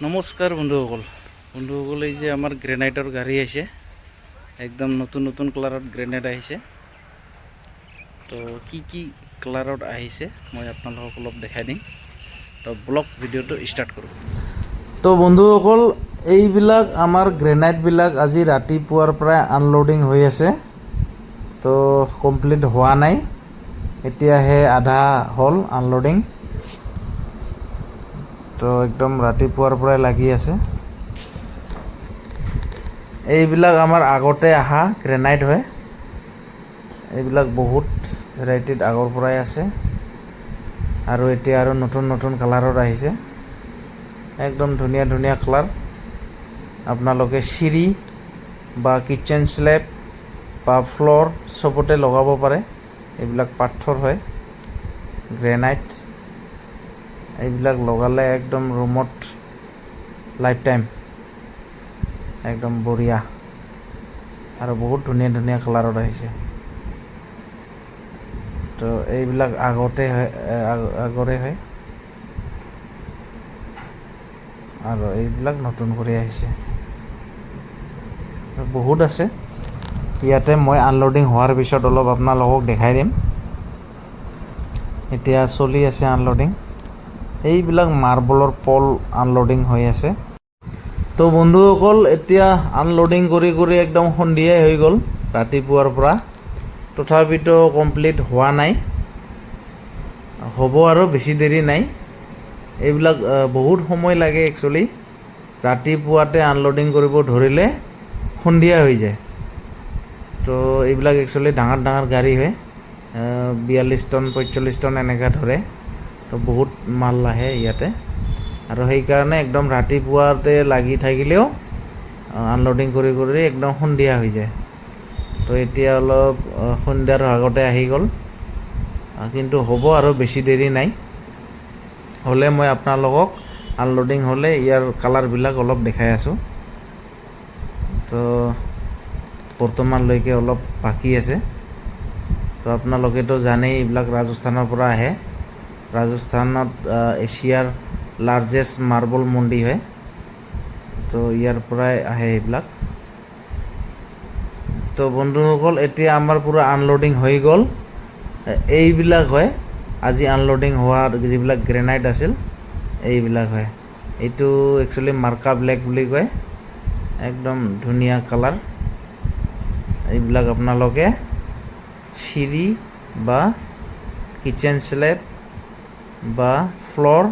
নমস্কাৰ বন্ধুসকল এই যে আমাৰ গ্ৰেনাইটৰ গাড়ী আহিছে, একদম নতুন নতুন কালাৰত গ্ৰেনাইট আহিছে। তো কি কালাৰত আহিছে মই আপোনালোকক অলপ দেখাই দিম। তো ব্লগ ভিডিঅ'টো ষ্টাৰ্ট কৰোঁ। তো বন্ধুসকল, এইবিলাক আমাৰ গ্ৰেনাইটবিলাক আজি ৰাতিপুৱাৰ পৰাই আনলোডিং হৈ আছে। তো কমপ্লিট হোৱা নাই, এতিয়াহে আধা হ'ল আনলোডিং। তো একদম ৰাতিপুৱাৰ পৰাই লাগি আছে। এইবিলাক আমাৰ আগতে অহা গ্ৰেনাইট হয়, এইবিলাক বহুত ভেৰাইটিত আগৰ পৰাই আছে আৰু এতিয়া আৰু নতুন নতুন কালাৰত আহিছে, একদম ধুনীয়া ধুনীয়া কালাৰ। আপোনালোকে চিৰি বা কিটচেন স্লেব বা ফ্ল'ৰ চবতে লগাব পাৰে। এইবিলাক পাথৰ হয়, গ্ৰেনাইট। এইবিলাক লগালে একদম ৰুমত লাইফ টাইম একদম বঢ়িয়া আৰু বহুত ধুনীয়া ধুনীয়া কালাৰত আহিছে। তো এইবিলাক আগৰে হয় আৰু এইবিলাক নতুন কৰি আহিছে, বহুত আছে। ইয়াতে মই আনলোডিং হোৱাৰ পিছত অলপ আপোনালোকক দেখাই দিম। এতিয়া চলি আছে আনলোডিং। এইবিলাক মাৰ্বলৰ পল আনলোডিং হৈ আছে। তো বন্ধুসকল, এতিয়া আনলোডিং কৰি কৰি একদম সন্ধিয়াই হৈ গ'ল ৰাতিপুৱাৰ পৰা। তথাপিতো কমপ্লিট হোৱা নাই, হ'ব আৰু বেছি দেৰি নাই। এইবিলাক বহুত সময় লাগে একচুৱেলি। ৰাতিপুৱাতে আনলোডিং কৰিব ধৰিলে সন্ধিয়া হৈ যায়। তো এইবিলাক একচুৱেলি ডাঙৰ ডাঙৰ গাড়ী হয়, 42 টন 45 টন এনেকৈ ধৰে। তো বহুত মাল আহে ইয়াতে আৰু সেইকাৰণে একদম ৰাতিপুৱাতে লাগি থাকিলেও আনলোডিং কৰি কৰি একদম সন্ধিয়া হৈ যায়। তো এতিয়া অলপ সন্ধিয়াৰ আগতে আহি গ'ল, কিন্তু হ'ব আৰু বেছি দেৰি নাই। হ'লে মই আপোনালোকক আনলোডিং হ'লে ইয়াৰ কালাৰবিলাক অলপ দেখাই আছোঁ। তো বৰ্তমানলৈকে অলপ বাকী আছে। তো আপোনালোকেতো জানেই এইবিলাক ৰাজস্থানৰ পৰা আহে। ৰাজস্থানত এছিয়াৰ লাৰ্জেষ্ট মাৰ্বল মণ্ডি হয়, তো ইয়াৰ পৰাই আহে এইবিলাক। তো বন্ধুসকল, এতিয়া আমাৰ পূৰা আনলোডিং হৈ গ'ল। এইবিলাক হয় আজি আনলোডিং হোৱাৰ যিবিলাক গ্ৰেনাইট আছিল, এইবিলাক হয়। এইটো একচুৱেলি মাৰ্কা ব্লেক বুলি কয়, একদম ধুনীয়া কালাৰ। এইবিলাক আপোনালোকে চিৰি বা কিটচেন স্লেব বা ফ্ল'ৰ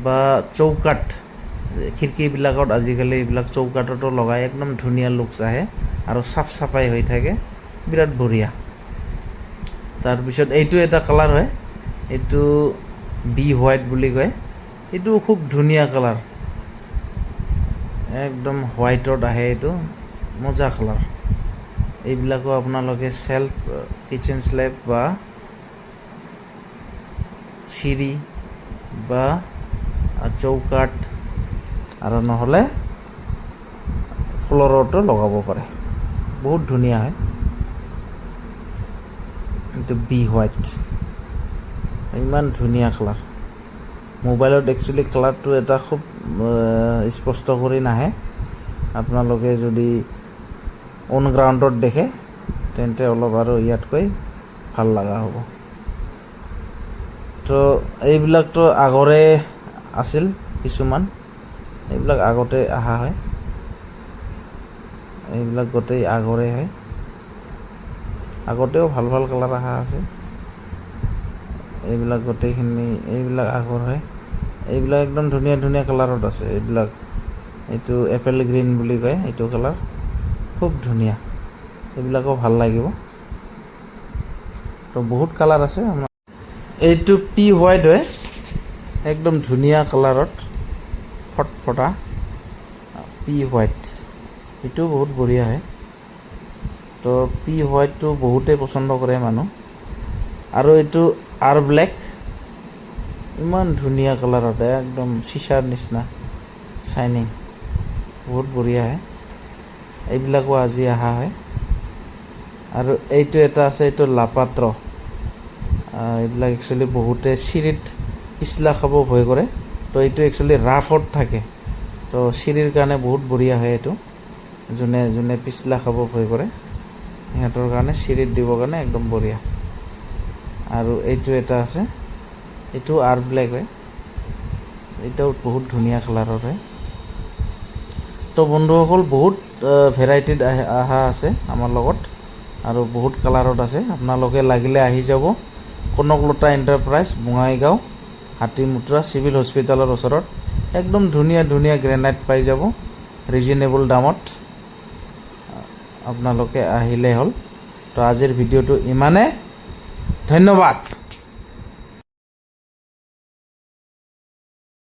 বা চৌকাঠ, খিৰিকীবিলাকত আজিকালি এইবিলাক চৌকাঠতো লগাই একদম ধুনীয়া লুকছ আহে আৰু চাফ চাফাই হৈ থাকে, বিৰাট বঢ়িয়া। তাৰপিছত এইটো এটা কালাৰ হয়, এইটো বি হোৱাইট বুলি কয়। এইটো খুব ধুনীয়া কালাৰ, একদম হোৱাইটত আহে, এইটো মজা কালাৰ। এইবিলাকো আপোনালোকে চেল্ফ কিটচেন স্লেব বা চিৰি বা চৌকাঠ আৰু নহ'লে ফ্ল'ৰতো লগাব পাৰে, বহুত ধুনীয়া হয়। এইটো বি হোৱাইট, ইমান ধুনীয়া কালাৰ। মোবাইলত একচুৱেলি কালাৰটো এটা খুব স্পষ্ট কৰি নাহে। আপোনালোকে যদি অন গ্ৰাউণ্ডত দেখে তেন্তে অলপ আৰু ইয়াতকৈ ভাল লগা হ'ব। তো এইবিলাকতো আগৰে আছিল কিছুমান, এইবিলাক আগতে অহা হয়, এইবিলাক গোটেই আগৰে হয়। আগতেও ভাল ভাল কালাৰ অহা আছে, এইবিলাক গোটেইখিনি এইবিলাক আগৰ হয়। এইবিলাক একদম ধুনীয়া ধুনীয়া কালাৰত আছে এইবিলাক। এইটো এপেল গ্ৰীণ বুলি কয়, এইটো কালাৰ খুব ধুনীয়া, এইবিলাকো ভাল লাগিব। তো বহুত কালাৰ আছে। এইটো পি হোৱাইট হয়, একদম ধুনীয়া কালাৰত ফটফটা পি হোৱাইট, এইটোও বহুত বঢ়িয়া হয়। তো পি হোৱাইটটো বহুতেই পচন্দ কৰে মানুহ। আৰু এইটো আৰ ব্লেক, ইমান ধুনীয়া কালাৰত, একদম চিচাৰ নিচিনা চাইনিং, বহুত বঢ়িয়া হয়। এইবিলাকো আজি অহা হয়। আৰু এইটো এটা আছে, এইটো লাপাত্ৰ। এইবিলাক একচুৱেলি বহুতে চিৰিত পিছলা খাব ভয় কৰে, তো এইটো একচুৱেলি ৰাফত থাকে। তো চিৰিৰ কাৰণে বহুত বঢ়িয়া হয় এইটো যোনে যোনে পিছলা খাব ভয় কৰে সিহঁতৰ কাৰণে চিৰিত দিবৰ কাৰণে একদম বঢ়িয়া আৰু এইটো এটা আছে এইটো আৰ ব্লেক হয় এটাও বহুত ধুনীয়া কালাৰৰ হয় তো বন্ধুসকল বহুত ভেৰাইটিত অহা আছে আমাৰ লগত আৰু বহুত কালাৰত আছে আপোনালোকে লাগিলে আহি যাব কনকলতা এণ্টাৰপ্ৰাইজ বঙাইগাঁও হাতীমুত্ৰা চিভিল হস্পিটেলৰ ওচৰত একদম ধুনীয়া ধুনীয়া গ্ৰেনাইট পাই যাব ৰিজনেবল দামত আপোনালোকে আহিলে হ'ল তো আজিৰ ভিডিঅ'টো ইমানে ধন্যবাদ।